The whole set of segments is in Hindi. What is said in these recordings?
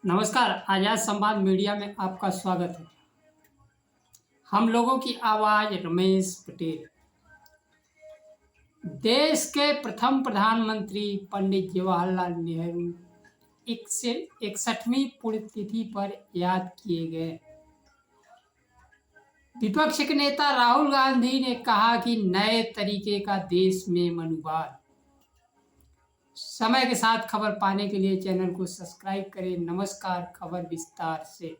नमस्कार। आजाद संवाद मीडिया में आपका स्वागत है। हम लोगों की आवाज रमेश पटेल। देश के प्रथम प्रधानमंत्री पंडित जवाहरलाल नेहरू 61वीं पुण्यतिथि पर याद किए गए। विपक्ष के नेता राहुल गांधी ने कहा कि नए तरीके का देश में मनोभाव। समय के साथ खबर पाने के लिए चैनल को सब्सक्राइब करें। नमस्कार, खबर विस्तार से।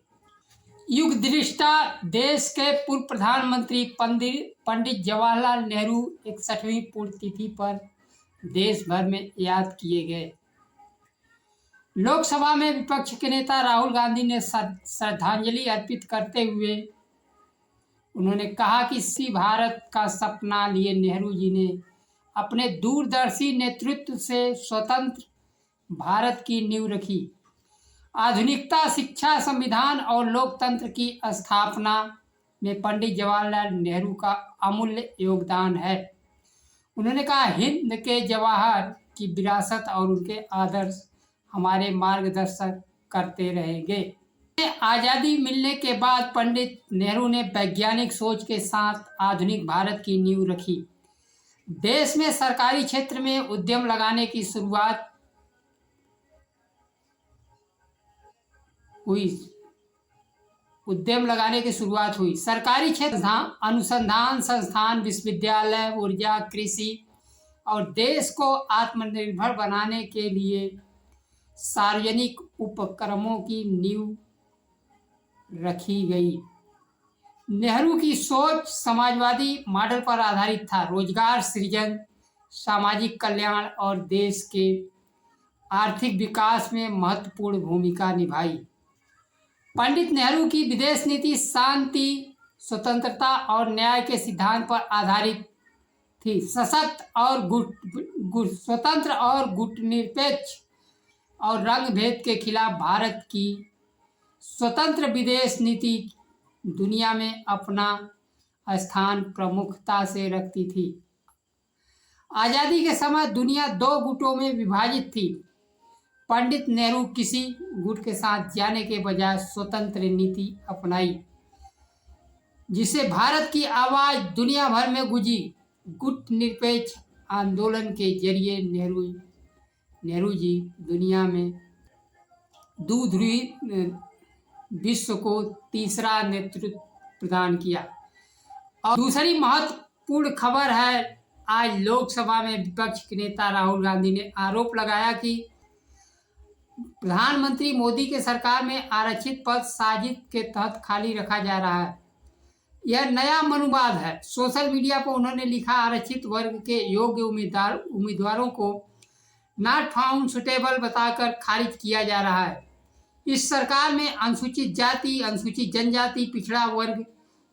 युग दृष्टा देश के पूर्व प्रधानमंत्री पंडित जवाहरलाल नेहरू 61वीं पुण्यतिथि पर देश भर में याद किए गए। लोकसभा में विपक्ष के नेता राहुल गांधी ने श्रद्धांजलि अर्पित करते हुए उन्होंने कहा कि इसी भारत का सपना लिए नेहरू जी ने अपने दूरदर्शी नेतृत्व से स्वतंत्र भारत की नींव रखी। आधुनिकता, शिक्षा, संविधान और लोकतंत्र की स्थापना में पंडित जवाहरलाल नेहरू का अमूल्य योगदान है। उन्होंने कहा, हिंद के जवाहर की विरासत और उनके आदर्श हमारे मार्गदर्शक करते रहेंगे। आज़ादी मिलने के बाद पंडित नेहरू ने वैज्ञानिक सोच के साथ आधुनिक भारत की नींव रखी। देश में सरकारी क्षेत्र में उद्यम लगाने की शुरुआत हुई। सरकारी क्षेत्र अनुसंधान संस्थान, विश्वविद्यालय, ऊर्जा, कृषि और देश को आत्मनिर्भर बनाने के लिए सार्वजनिक उपक्रमों की नींव रखी गई। नेहरू की सोच समाजवादी मॉडल पर आधारित था। रोजगार सृजन, सामाजिक कल्याण और देश के आर्थिक विकास में महत्वपूर्ण भूमिका निभाई। पंडित नेहरू की विदेश नीति शांति, स्वतंत्रता और न्याय के सिद्धांत पर आधारित थी। स्वतंत्र और गुटनिरपेक्ष और रंग भेद के खिलाफ भारत की स्वतंत्र विदेश नीति दुनिया में अपना स्थान प्रमुखता से रखती थी। आज़ादी के समय दुनिया दो गुटों में विभाजित थी। पंडित नेहरू किसी गुट के साथ जाने के बजाय स्वतंत्र नीति अपनाई, जिससे भारत की आवाज दुनिया भर में गूंजी। गुट निरपेक्ष आंदोलन के जरिए नेहरू जी दुनिया में द्विध्रुवी विश्व को तीसरा नेतृत्व प्रदान किया। और दूसरी महत्वपूर्ण खबर है, आज लोकसभा में विपक्ष के नेता राहुल गांधी ने आरोप लगाया कि प्रधानमंत्री मोदी के सरकार में आरक्षित पद साजिश के तहत खाली रखा जा रहा है। यह नया मनोवाद है। सोशल मीडिया पर उन्होंने लिखा, आरक्षित वर्ग के योग्य उम्मीदवारों को नॉट फाउंड सुटेबल बताकर खारिज किया जा रहा है। इस सरकार में अनुसूचित जाति, अनुसूचित जनजाति, पिछड़ा वर्ग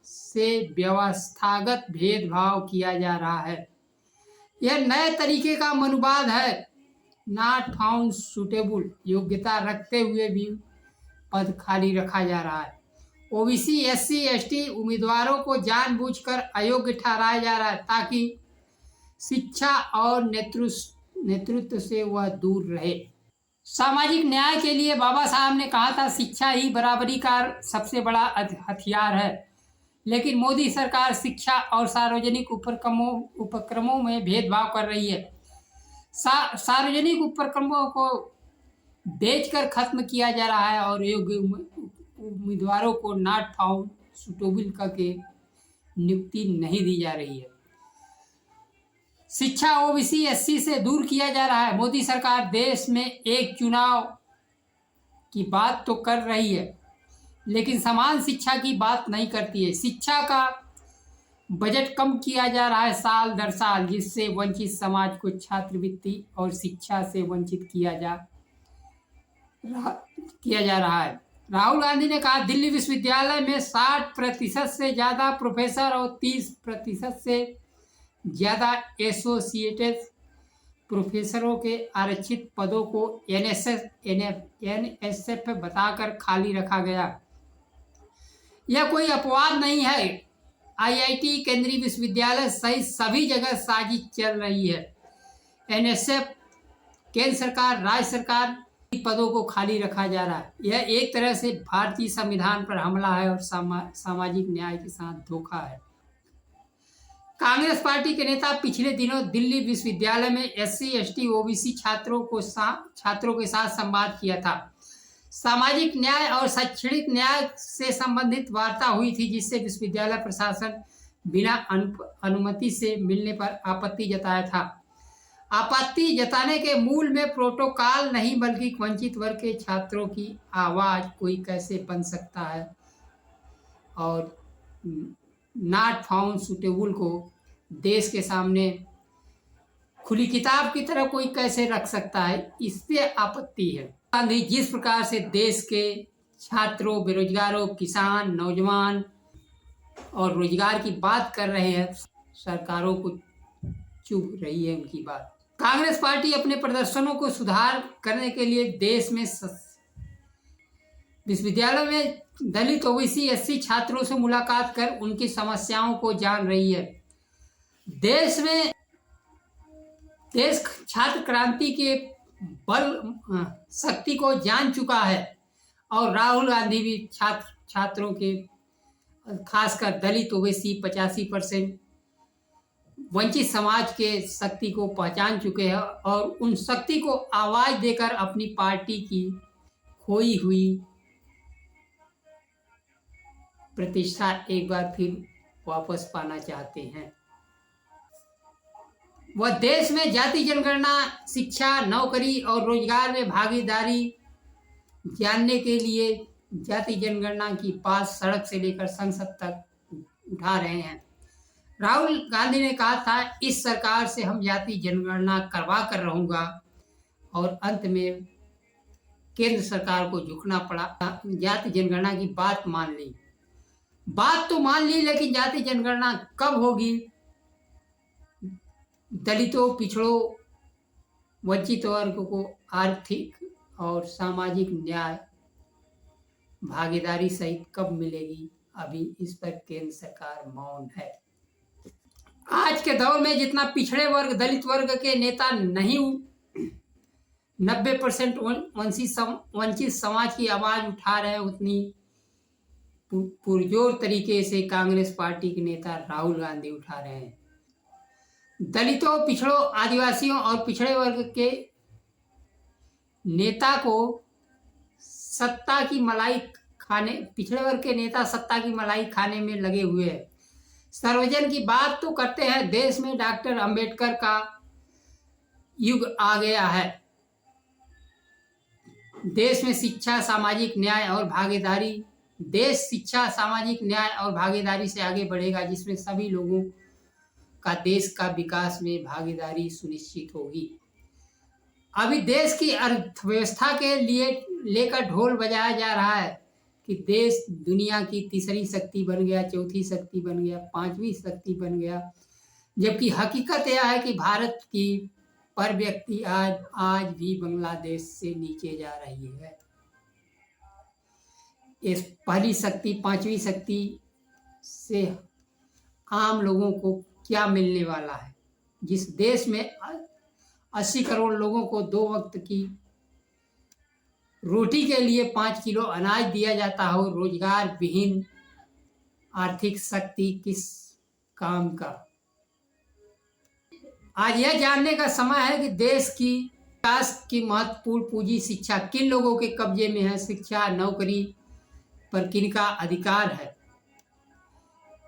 से व्यवस्थागत भेदभाव किया जा रहा है। यह नए तरीके का मनोवाद है। नॉट फाउंड सुटेबल योग्यता रखते हुए भी पद खाली रखा जा रहा है। ओबीसी, एससी, एसटी उम्मीदवारों को जानबूझकर अयोग्य ठहराया जा रहा है ताकि शिक्षा और नेतृत्व से वह दूर रहे। सामाजिक न्याय के लिए बाबा साहब ने कहा था, शिक्षा ही बराबरी का सबसे बड़ा हथियार है। लेकिन मोदी सरकार शिक्षा और सार्वजनिक उपक्रमों में भेदभाव कर रही है। सार्वजनिक उपक्रमों को बेचकर खत्म किया जा रहा है और योग्य उम्मीदवारों को नॉट फाउंड सुटेबल करके नियुक्ति नहीं दी जा रही है। शिक्षा ओबीसी एससी से दूर किया जा रहा है। मोदी सरकार देश में एक चुनाव की बात तो कर रही है, लेकिन समान शिक्षा की बात नहीं करती है। शिक्षा का बजट कम किया जा रहा है साल दर साल, जिससे वंचित समाज को छात्रवृत्ति और शिक्षा से वंचित किया जा रहा है। राहुल गांधी ने कहा, दिल्ली विश्वविद्यालय में 60% से ज़्यादा प्रोफेसर और 30% से ज़्यादा एसोसिएटेड प्रोफेसरों के आरक्षित पदों को एनएसएफ बताकर खाली रखा गया। यह कोई अपवाद नहीं है। आईआईटी, केंद्रीय विश्वविद्यालय सहित सभी जगह साजिश चल रही है। एनएसएफ, केंद्र सरकार, राज्य सरकार पदों को खाली रखा जा रहा है। यह एक तरह से भारतीय संविधान पर हमला है और सामाजिक न्याय के साथ धोखा है। कांग्रेस पार्टी के नेता पिछले दिनों दिल्ली विश्वविद्यालय में SC ST OBC छात्रों के साथ संवाद किया था। सामाजिक न्याय और शैक्षणिक न्याय से संबंधित वार्ता हुई थी, जिससे विश्वविद्यालय प्रशासन बिना अनुमति से मिलने पर आपत्ति जताया था। आपत्ति जताने के मूल में प्रोटोकॉल नहीं बल्कि वंचित वर्ग के छात्रों की आवाज कोई कैसे बन सकता है और नॉट फाउंड सुटेबल को देश के सामने खुली किताब की तरह कोई कैसे रख सकता है, इस पे आपत्ति है। गांधी जिस प्रकार से देश के छात्रों, बेरोजगारों, किसान, नौजवान और रोजगार की बात कर रहे हैं, सरकारों को चुभ रही है उनकी बात। कांग्रेस पार्टी अपने प्रदर्शनों को सुधार करने के लिए देश में विश्वविद्यालय में दलित OBC SC छात्रों से मुलाकात कर उनकी समस्याओं को जान रही है। देश छात्र क्रांति के बल शक्ति को जान चुका है और राहुल गांधी भी छात्रों के, खासकर दलित OBC 85% वंचित समाज के शक्ति को पहचान चुके हैं और उन शक्ति को आवाज देकर अपनी पार्टी की खोई हुई प्रतिष्ठा एक बार फिर वापस पाना चाहते हैं। वह देश में जाति जनगणना, शिक्षा, नौकरी और रोजगार में भागीदारी जानने के लिए जाति जनगणना की बात सड़क से लेकर संसद तक उठा रहे हैं। राहुल गांधी ने कहा था, इस सरकार से हम जाति जनगणना करवा कर रहूंगा, और अंत में केंद्र सरकार को झुकना पड़ा। जाति जनगणना की बात तो मान ली, लेकिन जाति जनगणना कब होगी? दलितों, पिछड़ों, वंचित वर्ग को आर्थिक और सामाजिक न्याय, भागीदारी सहित कब मिलेगी? अभी इस पर केंद्र सरकार मौन है। आज के दौर में जितना पिछड़े वर्ग, दलित वर्ग के नेता नहीं 90% वंचित समाज की आवाज उठा रहे हैं, उतनी पुरजोर तरीके से कांग्रेस पार्टी के नेता राहुल गांधी उठा रहे हैं। दलितों, पिछड़ों, आदिवासियों और पिछड़े वर्ग के नेता को सत्ता की मलाई खाने, पिछड़े वर्ग के नेता सत्ता की मलाई खाने में लगे हुए हैं। सर्वजन की बात तो करते हैं। देश में डॉक्टर अंबेडकर का युग आ गया है। देश शिक्षा, सामाजिक न्याय और भागीदारी से आगे बढ़ेगा, जिसमें सभी लोगों का देश का विकास में भागीदारी सुनिश्चित होगी। अभी देश की अर्थव्यवस्था के लिए लेकर ढोल बजाया जा रहा है कि देश दुनिया की तीसरी शक्ति बन गया, चौथी शक्ति बन गया, पांचवी शक्ति बन गया, जबकि हकीकत यह है कि भारत की पर व्यक्ति आज भी बांग्लादेश से नीचे जा रही है। इस पहली शक्ति, पांचवी शक्ति से आम लोगों को क्या मिलने वाला है? जिस देश में 80 करोड़ लोगों को 2 वक्त की रोटी के लिए 5 किलो अनाज दिया जाता हो, रोजगार विहीन आर्थिक शक्ति किस काम का? आज यह जानने का समय है कि देश की विकास की महत्वपूर्ण पूंजी शिक्षा किन लोगों के कब्जे में है। शिक्षा, नौकरी पर किनका अधिकार है?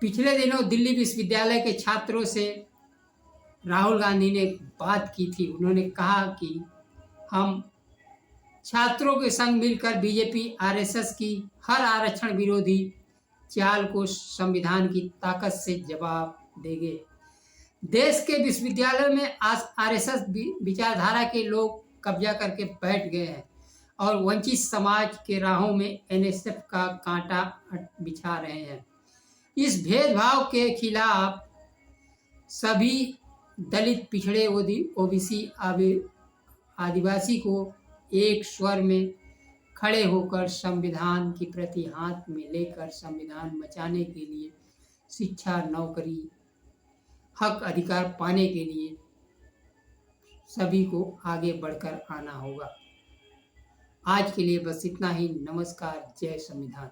पिछले दिनों दिल्ली विश्वविद्यालय के छात्रों से राहुल गांधी ने बात की थी। उन्होंने कहा कि हम छात्रों के संग मिलकर बीजेपी RSS की हर आरक्षण विरोधी चाल को संविधान की ताकत से जवाब देंगे। देश के विश्वविद्यालय में RSS विचारधारा के लोग कब्जा करके बैठ गए हैं और वंचित समाज के राहों में NSF का कांटा बिछा रहे हैं। इस भेदभाव के खिलाफ सभी दलित, पिछड़े, OBC, आदिवासी को एक स्वर में खड़े होकर संविधान की प्रति हाथ में लेकर संविधान बचाने के लिए, शिक्षा, नौकरी, हक अधिकार पाने के लिए सभी को आगे बढ़कर आना होगा। आज के लिए बस इतना ही। नमस्कार। जय संविधान।